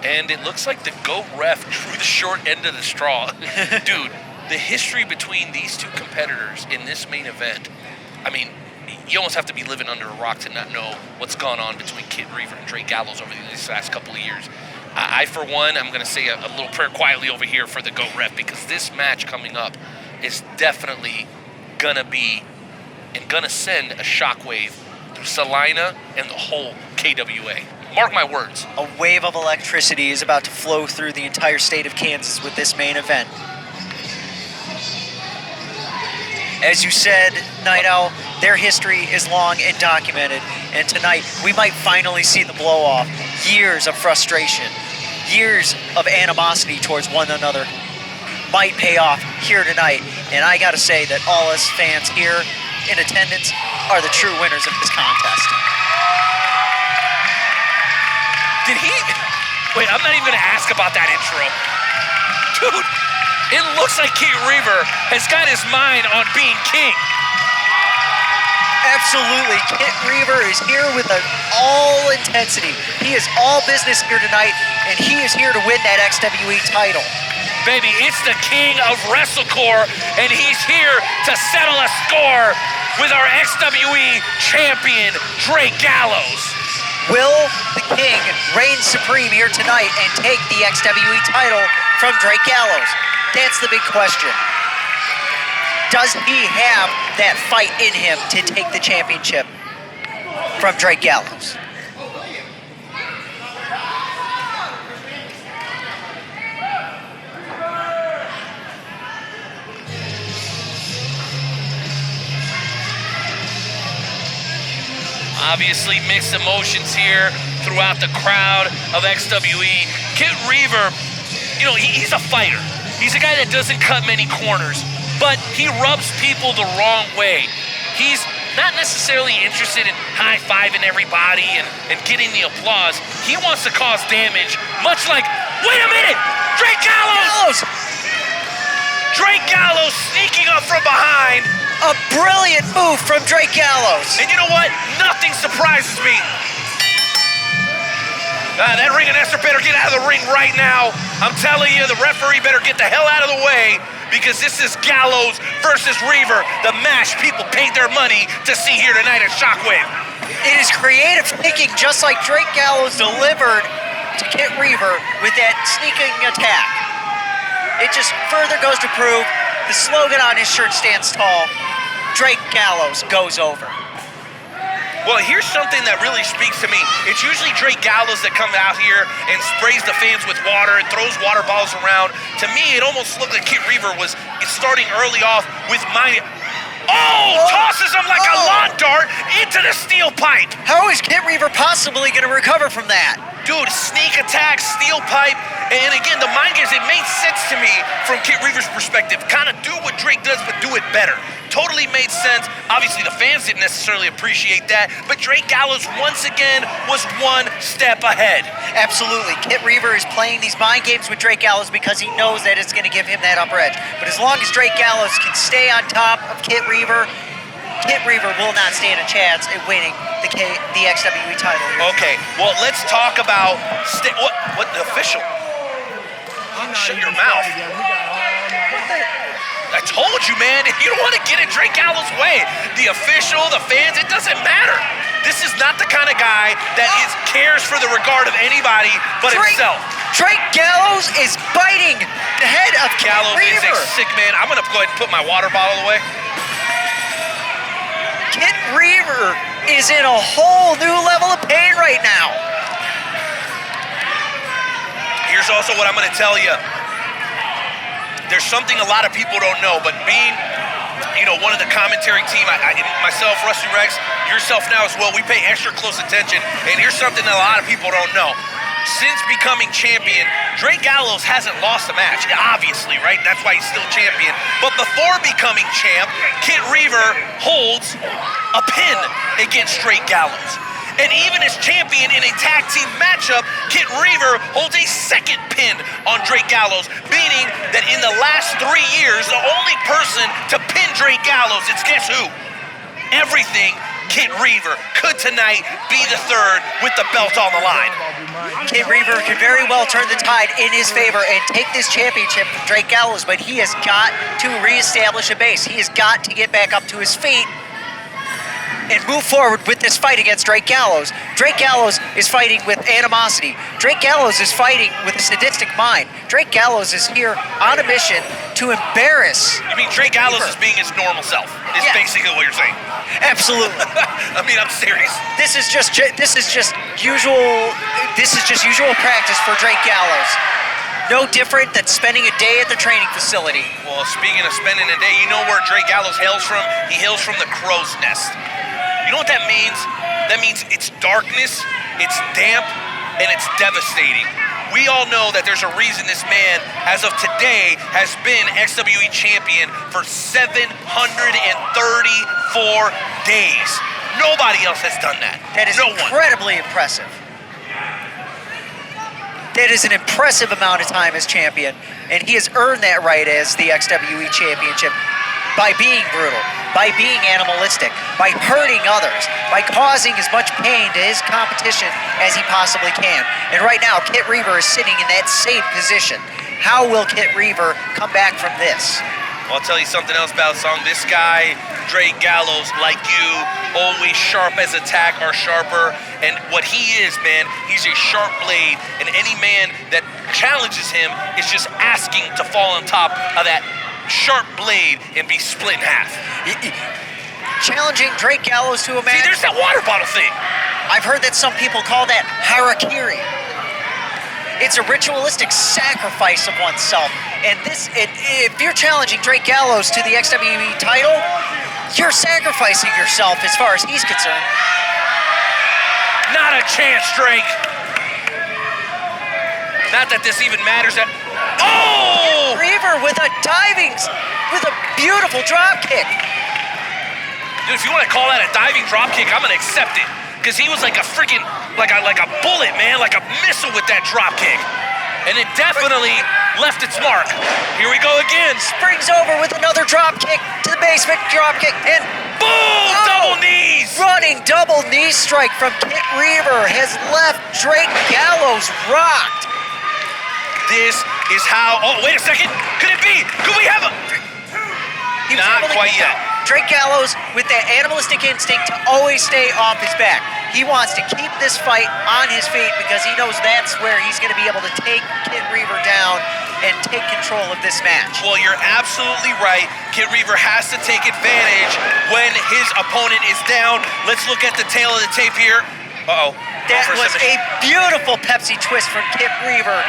And it looks like the GOAT ref drew the short end of the straw. Dude, the history between these two competitors in this main event, I mean, you almost have to be living under a rock to not know what's gone on between Kitt Reaver and Drake Gallows over these last couple of years. I for one, I'm going to say a little prayer quietly over here for the GOAT ref, because this match coming up is definitely going to be and going to send a shockwave through Salina and the whole KWA. Mark my words. A wave of electricity is about to flow through the entire state of Kansas with this main event. As you said, Night Owl, their history is long and documented, and tonight we might finally see the blow-off. Years of frustration, years of animosity towards one another might pay off here tonight, and I gotta say that all us fans here in attendance are the true winners of this contest. Did he? Wait, I'm not even gonna ask about that intro. Dude, it looks like Kitt Reaver has got his mind on being king. Absolutely, Kitt Reaver is here with all intensity. He is all business here tonight, and he is here to win that xWe title. Baby, it's the king of WrestleCore, and he's here to settle a score with our xWe champion, Drake Gallows. Will the king reign supreme here tonight and take the xWe title from Drake Gallows? That's the big question. Does he have that fight in him to take the championship from Drake Gallows? Obviously mixed emotions here throughout the crowd of xWe. Kitt Reaver, you know, he's a fighter. He's a guy that doesn't cut many corners, but he rubs people the wrong way. He's not necessarily interested in high-fiving everybody and getting the applause. He wants to cause damage, much like, wait a minute, Drake Gallows! Drake Gallows sneaking up from behind. A brilliant move from Drake Gallows. And you know what? Nothing surprises me. That ring announcer better get out of the ring right now. I'm telling you, the referee better get the hell out of the way, because this is Gallows versus Reaver, the match people paid their money to see here tonight at Shockwave. It is creative thinking, just like Drake Gallows delivered to Kitt Reaver with that sneaking attack. It just further goes to prove the slogan on his shirt stands tall. Drake Gallows goes over. Well, here's something that really speaks to me. It's usually Drake Gallows that comes out here and sprays the fans with water and throws water bottles around. To me, it almost looked like Kitt Reaver was starting early off with tosses him like a lawn dart into the steel pipe. How is Kitt Reaver possibly going to recover from that? Dude, sneak attack, steel pipe, and again, the mind games, it made sense to me from Kitt Reaver's perspective. Kind of do what Drake does, but do it better. Totally made sense. Obviously, the fans didn't necessarily appreciate that, but Drake Gallows, once again, was one step ahead. Absolutely. Kitt Reaver is playing these mind games with Drake Gallows because he knows that it's going to give him that upper edge. But as long as Drake Gallows can stay on top of Kitt Reaver will not stand a chance at winning the xWe title. Okay, well, let's talk about what the official. Shut your mouth. I told you, man, you don't want to get in Drake Gallows' way. The official, the fans, it doesn't matter. This is not the kind of guy that cares for the regard of anybody but himself. Drake Gallows is biting the head of Gallows Kitt Reaver. is a sick man. I'm going to go ahead and put my water bottle away. Kitt Reaver is in a whole new level of pain right now. Here's also what I'm going to tell you. There's something a lot of people don't know, but being, one of the commentary team, myself, Rusty Rex, yourself now as well, we pay extra close attention, and here's something that a lot of people don't know. Since becoming champion, Drake Gallows hasn't lost a match, obviously, right? That's why he's still champion. But before becoming champ, Kitt Reaver holds a pin against Drake Gallows. And even as champion in a tag team matchup, Kitt Reaver holds a second pin on Drake Gallows, meaning that in the last 3 years, the only person to pin Drake Gallows, it's guess who? Everything Kitt Reaver could tonight be the third with the belt on the line. Kitt Reaver could very well turn the tide in his favor and take this championship from Drake Gallows, but he has got to reestablish a base. He has got to get back up to his feet and move forward with this fight against Drake Gallows. Drake Gallows is fighting with animosity. Drake Gallows is fighting with a sadistic mind. Drake Gallows is here on a mission to embarrass. You mean Drake Gallows is being his normal self? Is basically what you're saying. Absolutely. I mean, I'm serious. This is just usual practice for Drake Gallows. No different than spending a day at the training facility. Well, speaking of spending a day, you know where Drake Gallows hails from? He hails from the crow's nest. You know what that means? That means it's darkness, it's damp, and it's devastating. We all know that there's a reason this man, as of today, has been xWe champion for 734 days. Nobody else has done that. That is incredibly impressive. That is an impressive amount of time as champion, and he has earned that right as the xWe championship by being brutal, by being animalistic, by hurting others, by causing as much pain to his competition as he possibly can. And right now, Kitt Reaver is sitting in that same position. How will Kitt Reaver come back from this? Well, I'll tell you something else about Song. This guy, Drake Gallows, like you, always sharp as attack or sharper. And what he is, man, he's a sharp blade. And any man that challenges him is just asking to fall on top of that sharp blade and be split in half. Challenging Drake Gallows to a match. See, there's that water bottle thing. I've heard that some people call that harakiri. It's a ritualistic sacrifice of oneself. And if you're challenging Drake Gallows to the xWe title, you're sacrificing yourself as far as he's concerned. Not a chance, Drake. Not that this even matters. Oh! Reaver with a beautiful drop kick. Dude, if you want to call that a diving drop kick, I'm gonna accept it. Because he was like a freaking, like a bullet, man, like a missile with that drop kick. And it definitely left its mark. Here we go again. Springs over with another drop kick to the basement, drop kick, and boom! Double knees! Running double knee strike from Kitt Reaver has left Drake Gallows rocked. This is how, oh, wait a second. Could it be? Could we have a? Not quite yet. Drake Gallows with that animalistic instinct to always stay off his back. He wants to keep this fight on his feet because he knows that's where he's going to be able to take Kitt Reaver down and take control of this match. Well, you're absolutely right. Kitt Reaver has to take advantage when his opponent is down. Let's look at the tail of the tape here. Uh-oh. That was a beautiful Pepsi twist from Kitt Reaver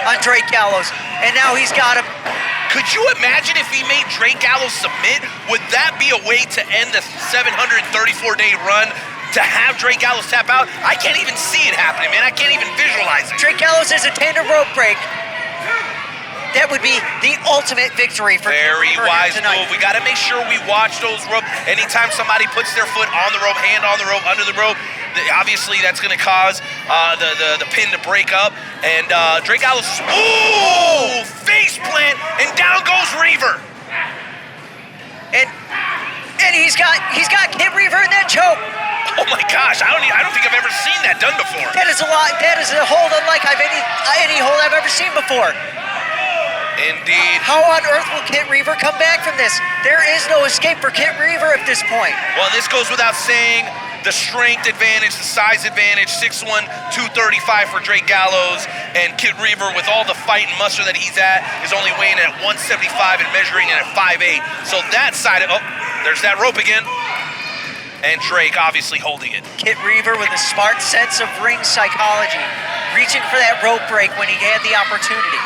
on Drake Gallows, and now he's got him. Could you imagine if he made Drake Gallows submit? Would that be a way to end the 734-day run? To have Drake Gallows tap out? I can't even see it happening, man. I can't even visualize it. Drake Gallows is a tandem rope break. That would be the ultimate victory for Very wise tonight. move. We got to make sure we watch those rope. Anytime somebody puts their foot on the rope, hand on the rope, under the rope, obviously that's going to cause the pin to break up. And Drake Gallows, ooh, face plant, and down goes Reaver. And he's got Kitt Reaver in that choke. Oh my gosh, I don't think I've ever seen that done before. That is a hold unlike any hold I've ever seen before. Indeed. How on earth will Kitt Reaver come back from this? There is no escape for Kitt Reaver at this point. Well, this goes without saying. The strength advantage, the size advantage, 6'1", 235 for Drake Gallows, and Kitt Reaver, with all the fight and muster that he's at, is only weighing at 175 and measuring in at 5'8". So that side of, oh, there's that rope again. And Drake obviously holding it. Kitt Reaver with a smart sense of ring psychology, reaching for that rope break when he had the opportunity.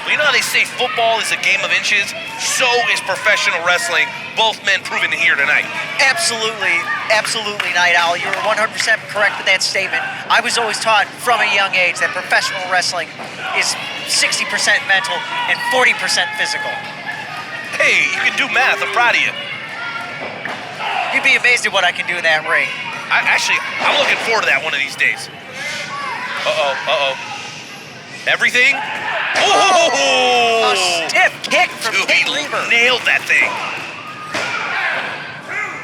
Well, you know how they say football is a game of inches? So is professional wrestling. Both men proven here tonight. Absolutely, Night Owl. You were 100% correct with that statement. I was always taught from a young age that professional wrestling is 60% mental and 40% physical. Hey, you can do math. I'm proud of you. You'd be amazed at what I can do in that ring. I'm looking forward to that one of these days. Uh-oh. Everything? Oh! A stiff kick from Kitt Reaver. Nailed that thing.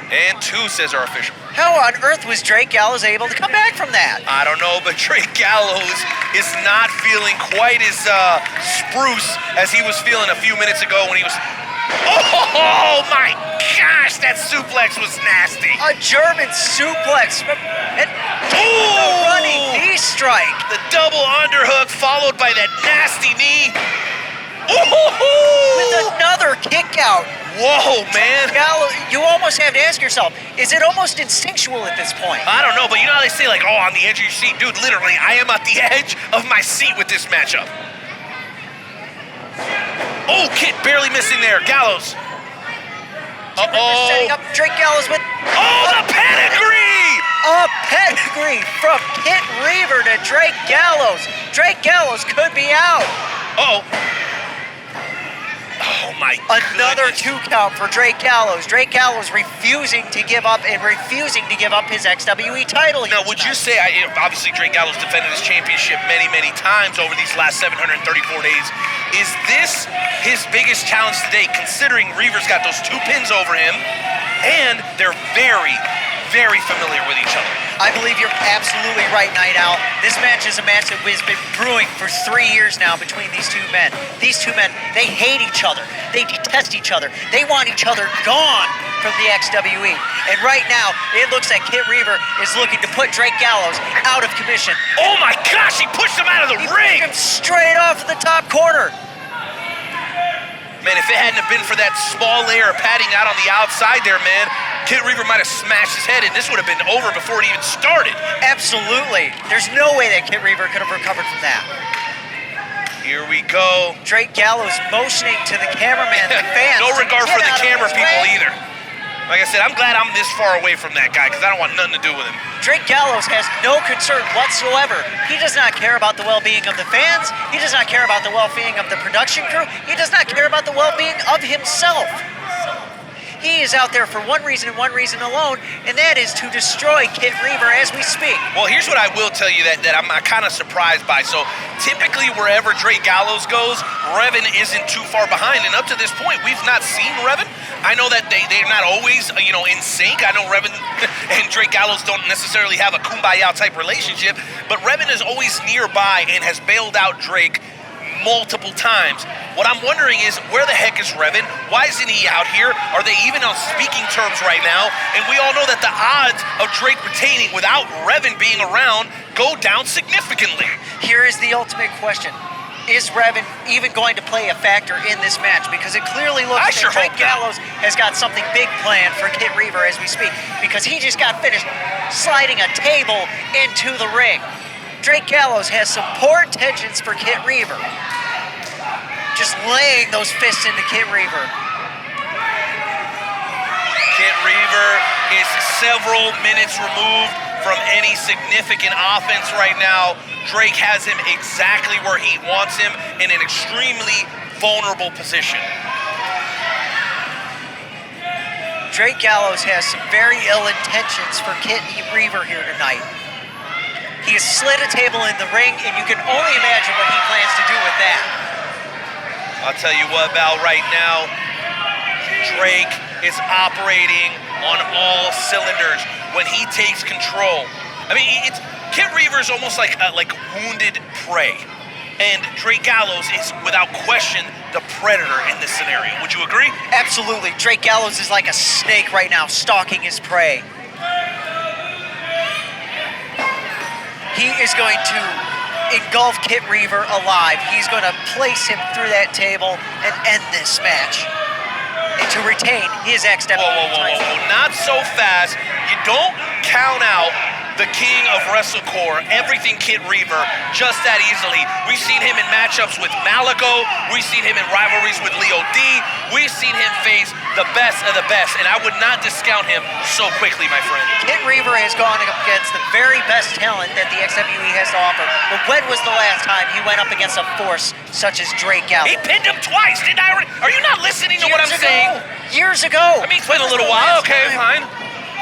And 2, says our official. How on earth was Drake Gallows able to come back from that? I don't know, but Drake Gallows is not feeling quite as spruce as he was feeling a few minutes ago when he was... Oh my gosh, that suplex was nasty. A German suplex. And the running knee strike. The double underhook followed by that nasty knee. With another kick out. Whoa, man. Gallows, you almost have to ask yourself, is it almost instinctual at this point? I don't know, but you know how they say, like, oh, on the edge of your seat? Dude, literally, I am at the edge of my seat with this matchup. Oh, Kitt barely missing there. Gallows. Setting up Drake Gallows with... Oh, the pedigree! A pedigree from Kitt Reaver to Drake Gallows. Drake Gallows could be out. Uh-oh. Oh, my Another goodness. 2 count for Drake Gallows. Drake Gallows refusing to give up and refusing to give up his xWe title. Now, would you say, obviously Drake Gallows defended his championship many, many times over these last 734 days. Is this his biggest challenge today, considering Reaver's got those 2 pins over him, and they're very, very familiar with each other? I believe you're absolutely right, Night Owl. This match is a match that has been brewing for 3 years now between these 2 men. These 2 men, they hate each other. They detest each other. They want each other gone from the xWe. And right now, it looks like Kitt Reaver is looking to put Drake Gallows out of commission. Oh my gosh, he pushed him out of the ring! Pushed him straight off the top corner. Man, if it hadn't have been for that small layer of padding out on the outside there, man, Kitt Reaver might have smashed his head, and this would have been over before it even started. Absolutely. There's no way that Kitt Reaver could have recovered from that. Here we go. Drake Gallows motioning to the cameraman, the fans. No regard for the camera people way. either. Like I said, I'm glad I'm this far away from that guy because I don't want nothing to do with him. Drake Gallows has no concern whatsoever. He does not care about the well-being of the fans. He does not care about the well-being of the production crew. He does not care about the well-being of himself. He is out there for one reason and one reason alone, and that is to destroy Kitt Reaver as we speak. Well, here's what I will tell you that I'm kind of surprised by. So typically wherever Drake Gallows goes, Revan isn't too far behind, and up to this point, we've not seen Revan. I know that they're not always, in sync. I know Revan and Drake Gallows don't necessarily have a kumbaya type relationship, but Revan is always nearby and has bailed out Drake multiple times. What I'm wondering is, where the heck is Revan? Why isn't he out here? Are they even on speaking terms right now? And we all know that the odds of Drake retaining without Revan being around go down significantly. Here is the ultimate question. Is Revan even going to play a factor in this match? Because it clearly looks like Drake Gallows has got something big planned for Kitt Reaver as we speak, because he just got finished sliding a table into the ring. Drake Gallows has some poor intentions for Kitt Reaver. Just laying those fists into Kitt Reaver. Kitt Reaver is several minutes removed from any significant offense right now. Drake has him exactly where he wants him, in an extremely vulnerable position. Drake Gallows has some very ill intentions for Kitt Reaver here tonight. He has slid a table in the ring, and you can only imagine what he plans to do with that. I'll tell you what, Val, right now, Drake is operating on all cylinders when he takes control. I mean, Kitt Reaver is almost like wounded prey, and Drake Gallows is, without question, the predator in this scenario. Would you agree? Absolutely. Drake Gallows is like a snake right now, stalking his prey. He is going to engulf Kitt Reaver alive. He's going to place him through that table and end this match, and to retain his xWe title. Not so fast. You don't count out the king of WrestleCore, everything Kitt Reaver, just that easily. We've seen him in matchups with Malaco. We've seen him in rivalries with Leo D. We've seen him face the best of the best, and I would not discount him so quickly, my friend. Kitt Reaver has gone up against the very best talent that the xWe has to offer, but when was the last time he went up against a force such as Drake Gallows? He pinned him twice, didn't I? Are you not listening to what I'm saying? Years ago. I mean, it's been a little while. Okay, fine.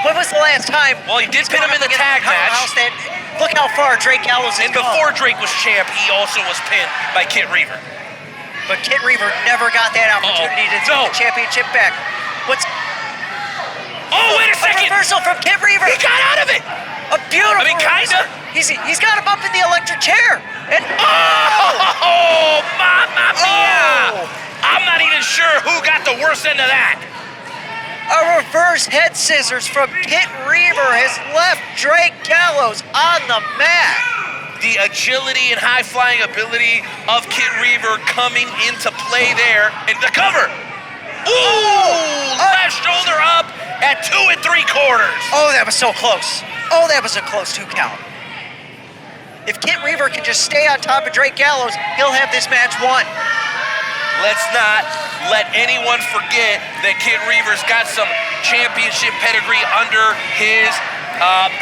When was the last time? Well, he did pin him in the tag match. Look how far Drake Gallows has gone. And before Drake was champ, he also was pinned by Kitt Reaver. But Kitt Reaver never got that opportunity to take the championship back. Oh, wait a second. Reversal from Kitt Reaver. He got out of it. A beautiful. I mean, kinda. He's got him up in the electric chair. And Oh, mamma mia. Oh. I'm not even sure who got the worst end of that. A reverse head scissors from Kitt Reaver has left Drake Gallows on the mat. The agility and high-flying ability of Kitt Reaver coming into play there. And the cover. Ooh, left shoulder up at 2 3/4. Oh, that was so close. Oh, that was a close 2 count. If Kitt Reaver can just stay on top of Drake Gallows, he'll have this match won. Let's not let anyone forget that Kitt Reaver's got some championship pedigree under his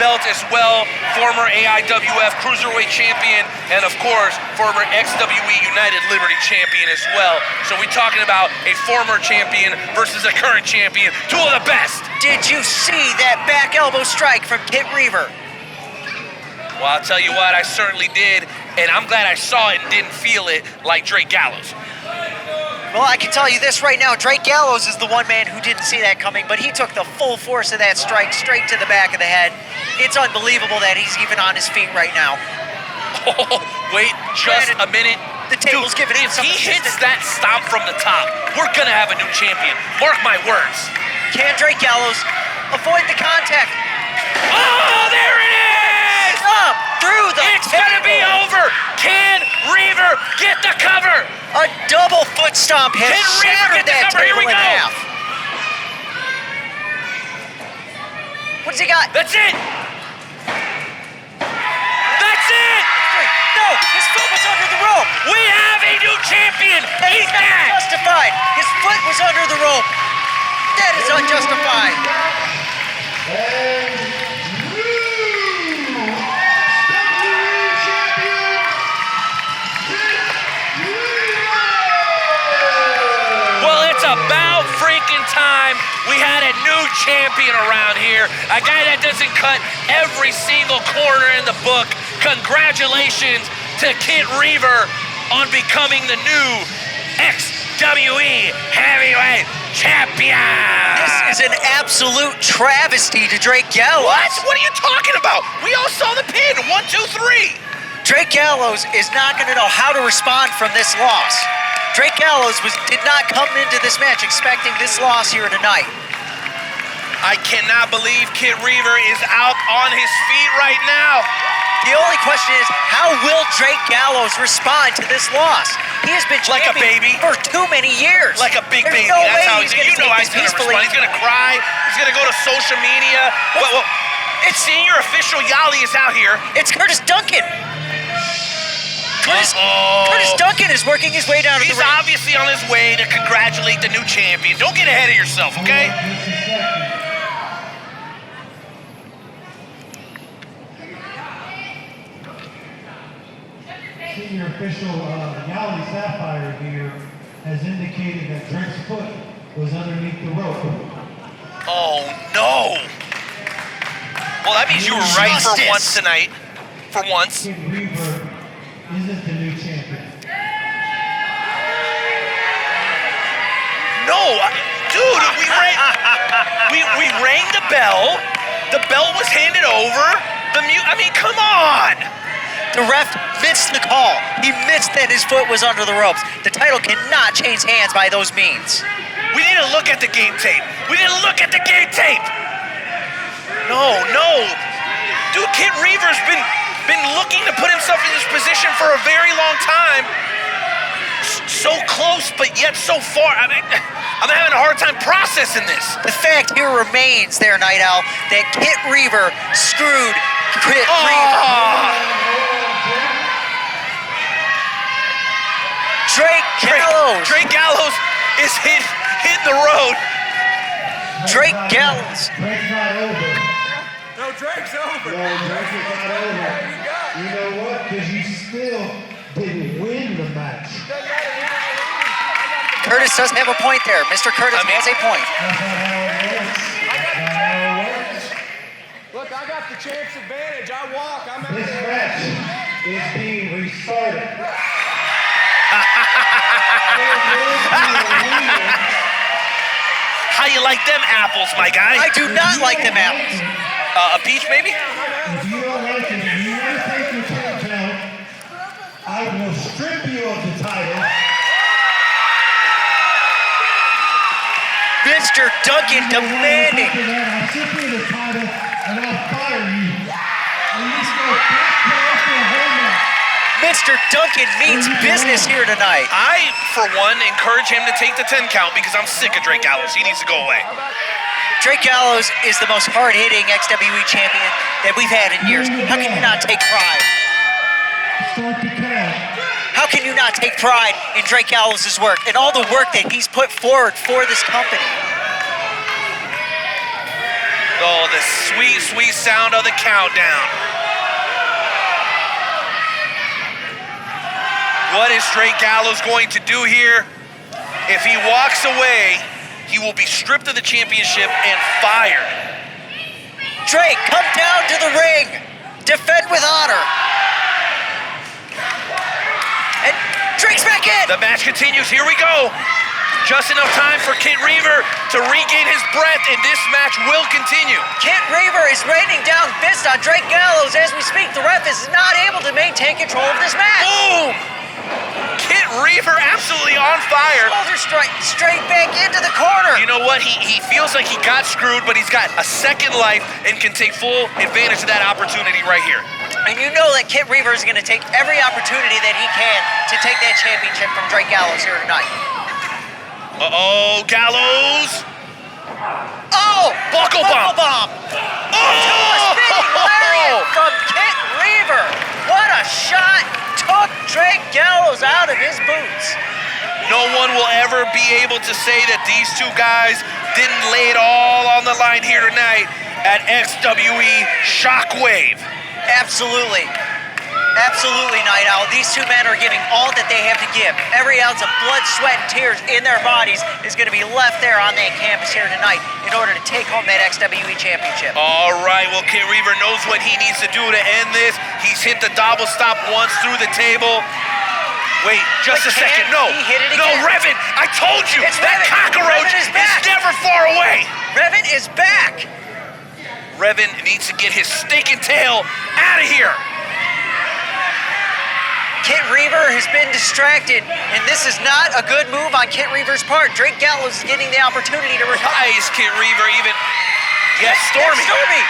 belt as well. Former AIWF Cruiserweight champion, and of course, former XWE United Liberty champion as well. So we're talking about a former champion versus a current champion, two of the best. Did you see that back elbow strike from Kitt Reaver? Well, I'll tell you what, I certainly did, and I'm glad I saw it and didn't feel it like Drake Gallows. Well, I can tell you this right now, Drake Gallows is the one man who didn't see that coming, but he took the full force of that strike straight to the back of the head. It's unbelievable that he's even on his feet right now. Oh, wait just a minute. The table's giving him If some he hits assistance. that stomp from the top, we're gonna have a new champion. Mark my words. Can Drake Gallows avoid the contact? Oh, there it is! Up through the It's gonna be over. Can Reaver get the cover? A double foot stomp has Can Reaver shattered get the that cover? Here table we in go. half. What's he got? That's it. That's it. No, his foot was under the rope. We have a new champion. He's That's back. unjustified. His foot was under the rope. That is unjustified. Well, it's about freaking time we had a new champion around here. A guy that doesn't cut every single corner in the book. Congratulations to Kitt Reaver on becoming the new XWE Heavyweight Champion. This is an absolute travesty to Drake Gallows. What? What are you talking about? We all saw the pin. 1, 2, 3. Drake Gallows is not going to know how to respond from this loss. Drake Gallows did not come into this match expecting this loss here tonight. I cannot believe Kitt Reaver is out on his feet right now. The only question is, how will Drake Gallows respond to this loss? He has been Like a champion baby. for too many years. Like a big There's baby. No That's way how he's he's going to You know how take he's this going to peacefully. respond. He's going to cry. He's going to go to social media. Well, it's senior official Yali is out here. It's Curtis Duncan. Curtis Duncan is working his way down to the He's ring. obviously on his way to congratulate the new champion. Don't get ahead of yourself, okay? Senior official Yali Sapphire here has indicated that Drake's foot was underneath the rope. Oh, no. Well, that means you were right for Justice. once tonight. For once. Kitt Reaver isn't the new champion. No, dude, we rang the bell. The bell was handed over. I mean, come on. The ref missed the call. He missed that his foot was under the ropes. The title cannot change hands by those means. We need to look at the game tape. We need to look at the game tape. No. Dude, Kitt Reaver's been looking to put himself in this position for a very long time. So close, but yet so far. I mean, I'm having a hard time processing this. The fact here remains there, Night Owl, that Kitt Reaver screwed Kitt Reaver. Drake Gallows. Drake Gallows is hit the road. Drake Gallows. Drake's not over. No, Drake's over. No, Drake is not over. You know what? Because you still didn't win the match. Curtis does have a point there. Mr. Curtis has a point. That's not how it works. That's not how it works. Look, I got the champ's advantage. I walk. I'm out This there. match is being restarted. How you like them apples, my guy? I do not like them apples. A peach, maybe? If you don't like it, if you want to take your champ belt, I will strip you of the title. Mr. Duncan demanding. I'll strip you of the title and I'll fire you. And you just go back to Oklahoma. Mr. Duncan means business here tonight. I, for one, encourage him to take the 10 count because I'm sick of Drake Gallows. He needs to go away. Drake Gallows is the most hard-hitting xWe champion that we've had in years. How can you not take pride? Start the count. How can you not take pride in Drake Gallows' work and all the work that he's put forward for this company? Oh, the sweet, sweet sound of the countdown. What is Drake Gallows going to do here? If he walks away, he will be stripped of the championship and fired. Drake, come down to the ring. Defend with honor. And Drake's back in. The match continues. Here we go. Just enough time for Kitt Reaver to regain his breath, and this match will continue. Kitt Reaver is raining down fists on Drake Gallows as we speak. The ref is not able to maintain control of this match. Boom! Kitt Reaver absolutely on fire. Shoulder strike straight back into the corner. You know what? He feels like he got screwed, but he's got a second life and can take full advantage of that opportunity right here. And you know that Kitt Reaver is going to take every opportunity that he can to take that championship from Drake Gallows here tonight. Uh-oh, Gallows. Oh! Buckle bomb. bomb. Oh! A spinning lariat from Kitt Reaver. What a shot. Took Drake Gallows out of his boots. No one will ever be able to say that these two guys didn't lay it all on the line here tonight at xWe Shockwave. Absolutely. Absolutely, Night Owl. These two men are giving all that they have to give. Every ounce of blood, sweat, and tears in their bodies is going to be left there on that campus here tonight in order to take home that xWe championship. All right, well, Kitt Reaver knows what he needs to do to end this. He's hit the double stop once through the table. Wait, just a second. No, he hit it no, again. Revan, I told you, It's that Revan. cockroach Revan is is back. never far away. Revan is back. Revan needs to get his stinking tail out of here. Kitt Reaver has been distracted, and this is not a good move on Kitt Reaver's part. Drake Gallows is getting the opportunity to recover. Why is Kitt Reaver even? Yes, Stormy. Stormy.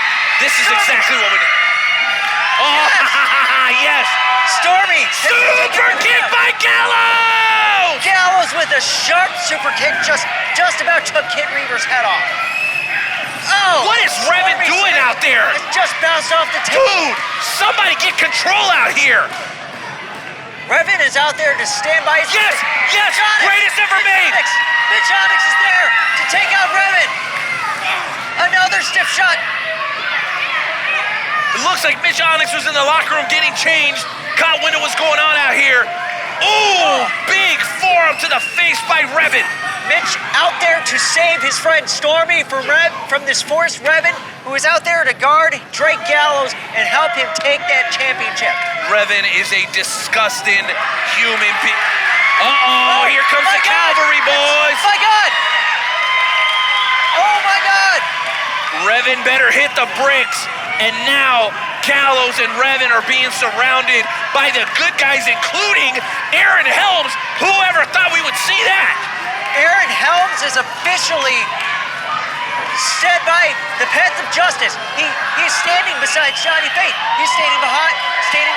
This is exactly what we need. Oh, yes. Stormy. Super kick by Gallows. Gallows with a sharp super kick just about took Kitt Reaver's head off. Oh. What is Revan Stormy doing out there? It just bounced off the table. Dude, somebody get control out here. Revan is out there to stand by his... Yes, yes, greatest ever made. Mitch Onyx is there to take out Revan. Another stiff shot. It looks like Mitch Onyx was in the locker room getting changed. Caught wind of what's going on out here. Ooh, big forearm to the face by Revan. Mitch out there to save his friend Stormy from this forced Revan, who is out there to guard Drake Gallows and help him take that championship. Revan is a disgusting human being. Uh-oh, here comes the cavalry, boys. My God! Oh my God! Revan better hit the bricks. And now Gallows and Revan are being surrounded by the good guys, including Aaron Helms. Whoever thought we would see that? Aaron Helms is officially set by the path of justice. He's standing beside Johnny Faith. He's standing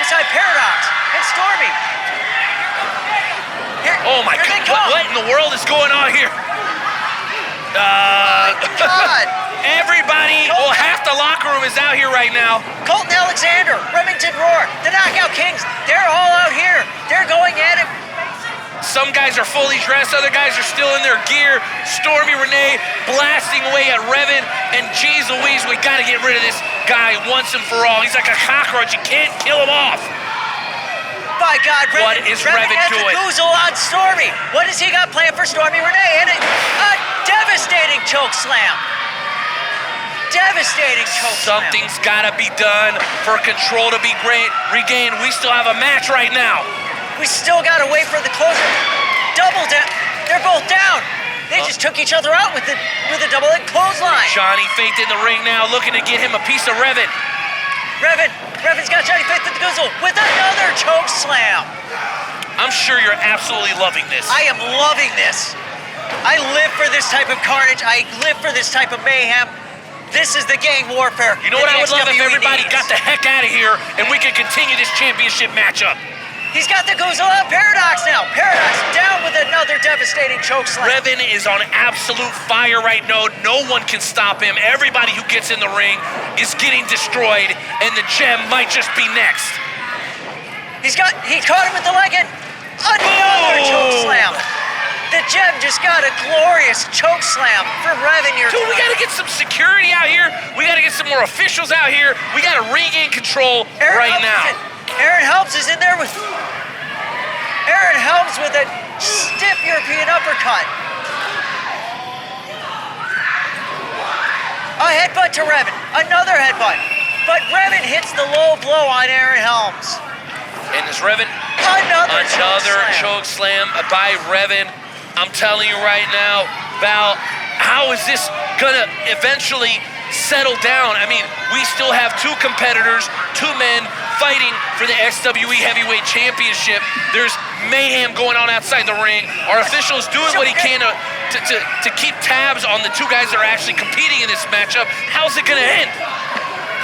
beside Paradox and Stormy. Oh my God! What in the world is going on here? God! Everybody, well, half the locker room is out here right now. Colton Alexander, Remington Roar, the Knockout Kings, they're all out here. They're going at it. Some guys are fully dressed, other guys are still in their gear. Stormy Renee blasting away at Revan, and geez Louise, we gotta get rid of this guy once and for all. He's like a cockroach, you can't kill him off. By God, Revan, What is Revan doing? Goozle on Stormy. What has he got planned for Stormy Renee? And a devastating choke slam. Devastating choke slam. Something's gotta be done for control to be regained. We still have a match right now. We still gotta wait for the closer. Double down. They're both down. They just just took each other out with a double leg clothesline. Johnny Faith in the ring now, looking to get him a piece of Revan. Revan's got Johnny Faith at the goozle with another choke slam. I'm sure you're absolutely loving this. I am loving this. I live for this type of carnage. I live for this type of mayhem. This is the gang warfare. You know what I would love if XWE everybody needs. got the heck out of here and we could continue this championship matchup. He's got the goozle out. Paradox now. Paradox down with another devastating choke slam. Revan is on absolute fire right now. No one can stop him. Everybody who gets in the ring is getting destroyed, and the gem might just be next. He caught him with the leg and another choke slam. The gem just got a glorious choke slam for Revan here. Dude, we got to get some security out here. We got to get some more officials out here. We got to regain control right now. Aaron Helms is in there with Aaron Helms with a stiff European uppercut. A headbutt to Revan. Another headbutt. But Revan hits the low blow on Aaron Helms. And is Revan? Another choke slam by Revan. I'm telling you right now, Val, how is this gonna eventually settle down? I mean, we still have two competitors, two men fighting for the XWE Heavyweight Championship. There's mayhem going on outside the ring. Our official is doing what he can to keep tabs on the two guys that are actually competing in this matchup. How's it gonna end?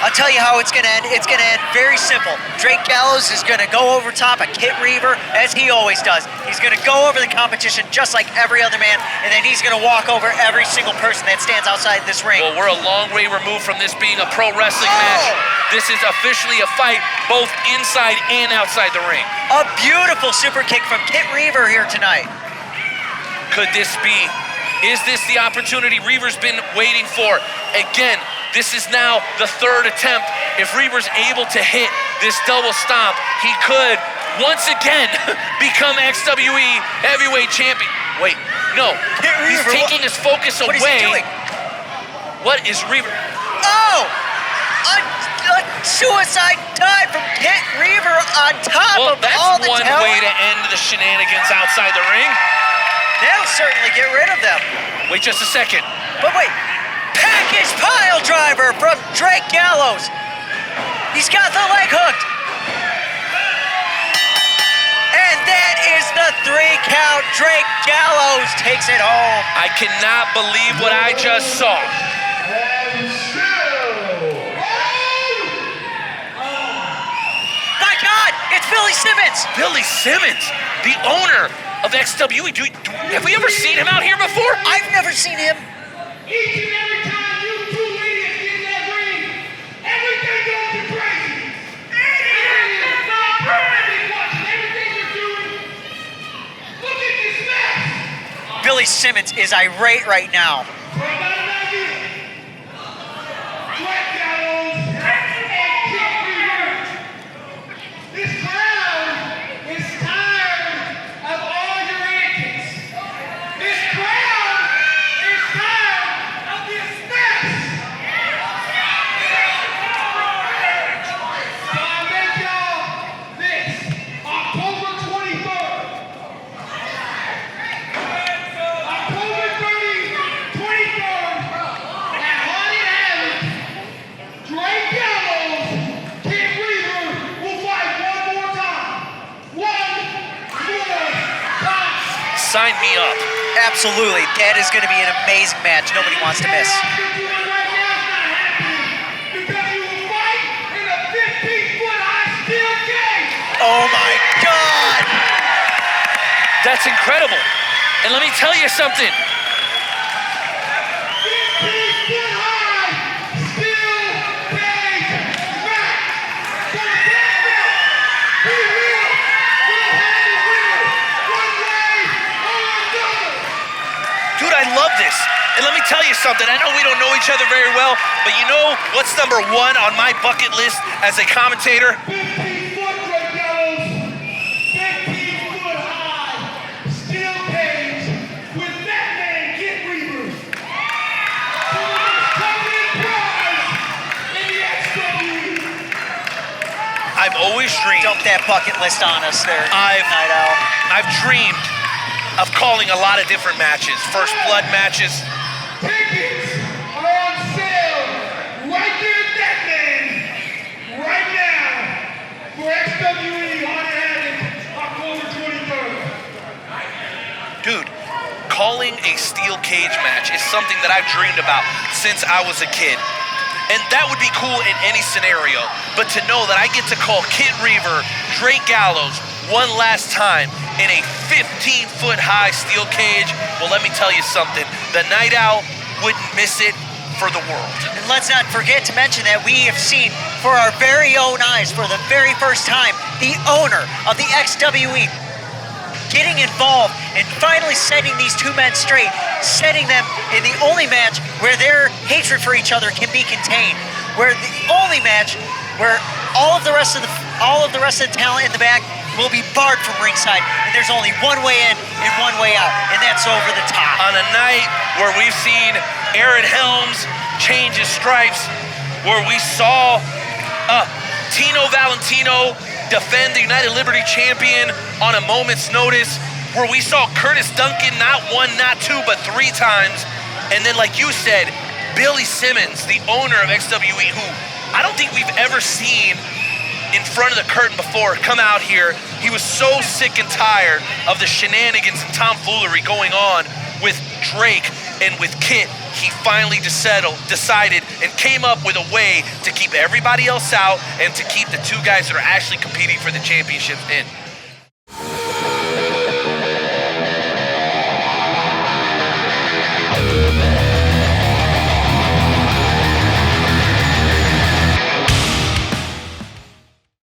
I'll tell you how it's going to end. It's going to end very simple. Drake Gallows is going to go over top of Kitt Reaver, as he always does. He's going to go over the competition just like every other man, and then he's going to walk over every single person that stands outside this ring. Well, we're a long way removed from this being a pro wrestling match. This is officially a fight both inside and outside the ring. A beautiful super kick from Kitt Reaver here tonight. Could this be? Is this the opportunity Reaver's been waiting for? Again, this is now the third attempt. If Reaver's able to hit this double stomp, he could once again become XWE Heavyweight Champion. Wait, no, he's taking his focus away. What is he doing? What is Reaver? Oh! A suicide dive from Kitt Reaver on top Well, of all the that's one talent. way to end the shenanigans outside the ring. That'll certainly get rid of them. Wait just a second. But wait, package pile driver from Drake Gallows. He's got the leg hooked. And that is the 3 count. Drake Gallows takes it home. I cannot believe what I just saw. My God, it's Billy Simmons. Billy Simmons, the owner of XWE. Have we ever seen him out here before? I've never seen him. Each and every time you two idiots get in that ring, everything goes to crazy. Everything's watching everything you're doing. Look at this mess. Billy Simmons is irate right now. For about an idea, Drake Gallows and Kitt Reaver. This crowd is tired of all your antics. This crowd is tired of this mess. So I make y'all this October 23rd. October 23rd at Haunted Alley. Drake Gallows, Kitt Reaver will fight one more time. One more time. Sign me up. Absolutely. That is going to be an amazing match nobody wants to miss. Oh my God! That's incredible. And let me tell you something. Dude, I love this. And let me tell you something. I know we don't know each other very well, but you know what's number one on my bucket list as a commentator? 15-foot Drake Gallows, 15-foot high, steel cage with that man Kitt Reaver. For the most coveted prize in the XWE. I've always dreamed. Dump that bucket list on us there, I've Night Owl. dreamed of calling a lot of different matches, first blood matches. Tickets are on sale right there at that man right now for xWe Haunted Havoc October 23rd. Dude, calling a steel cage match is something that I've dreamed about since I was a kid. And that would be cool in any scenario. But to know that I get to call Kitt Reaver, Drake Gallows, one last time in a 15-foot high steel cage, well, let me tell you something. The Night Owl wouldn't miss it for the world. And let's not forget to mention that we have seen for our very own eyes, for the very first time, the owner of the xWe getting involved and finally setting these two men straight, setting them in the only match where their hatred for each other can be contained, where the only match where all of the rest of the talent in the back will be barred from ringside, and there's only one way in and one way out, and that's over the top. On a night where we've seen Aaron Helms change his stripes, where we saw Tino Valentino defend the United Liberty champion on a moment's notice, where we saw Curtis Duncan not one, not two, but 3 times. And then, like you said, Billy Simmons, the owner of xWe, who I don't think we've ever seen in front of the curtain before, come out here. He was so sick and tired of the shenanigans and tomfoolery going on with Drake and with Kitt. He finally decided and came up with a way to keep everybody else out and to keep the 2 guys that are actually competing for the championships in.